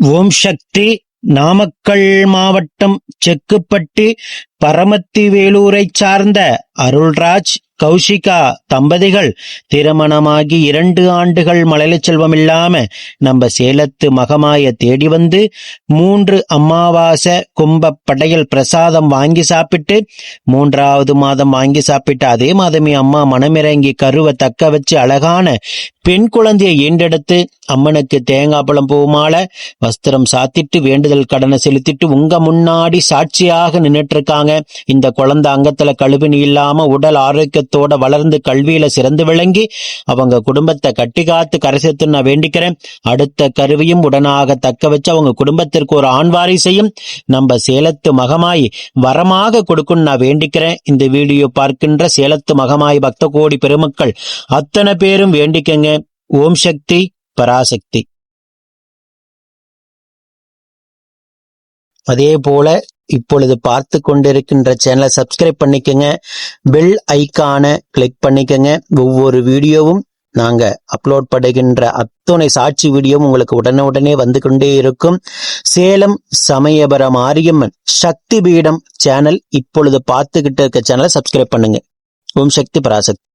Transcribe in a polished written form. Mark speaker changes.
Speaker 1: ஓம் சக்தி. நாமக்கல் மாவட்டம் செக்குப்பட்டி பரமத்தி வேலூரைச் சார்ந்த அருள்ராஜ் கௌஷிகா தம்பதிகள் திருமணமாகி 2 ஆண்டுகள் மழலை செல்வம் இல்லாம நம்ம சேலத்து மகமாய தேடி வந்து 3 அமாவாசை கும்ப படையல் பிரசாதம் வாங்கி சாப்பிட்டு 3வது மாதம் வாங்கி சாப்பிட்டு அதே மாதமே அம்மா மனமிறங்கி கருவை தக்க வச்சு அழகான பெண் குழந்தையை ஈண்டெடுத்து அம்மனுக்கு தேங்காய் பழம் பூ மாலை வஸ்திரம் சாத்திட்டு வேண்டுதல் கடனை செலுத்திட்டு உங்க முன்னாடி சாட்சியாக நின்றுட்டு இருக்காங்க. இந்த குழந்தை அங்கத்துல கழுவினி இல்லாம உடல் ஆரோக்கியத்தோட வளர்ந்து கல்வியில சிறந்து விளங்கி அவங்க குடும்பத்தை கட்டி காத்து கரை சேர்த்து நான் வேண்டிக்கிறேன். அடுத்த கருவியும் உடனாக தக்க வச்சு அவங்க குடும்பத்திற்கு ஒரு ஆண் வாரிசையும் நம்ம சேலத்து மகமாய் வரமாக கொடுக்கும் நான் வேண்டிக்கிறேன். இந்த வீடியோ பார்க்கின்ற சேலத்து மகமாய் பக்த கோடி பெருமக்கள் அத்தனை பேரும் வேண்டிக்கங்க. ஓம் சக்தி பராசக்தி. அதே போல இப்பொழுது பார்த்து கொண்டிருக்கின்ற சேனலை சப்ஸ்கிரைப் பண்ணிக்கங்க, பெல் ஐக்கானை கிளிக் பண்ணிக்கங்க. ஒவ்வொரு வீடியோவும் நாங்க அப்லோட் பண்ணுகின்ற அத்தனை சாட்சி வீடியோவும் உங்களுக்கு உடனே வந்து கொண்டே இருக்கும். சேலம் சமயபுரம் மாரியம்மன் சக்தி பீடம் சேனல் இப்பொழுது பார்த்துக்கிட்டு இருக்க சேனலை சப்ஸ்கிரைப் பண்ணுங்க. ஓம் சக்தி பராசக்தி.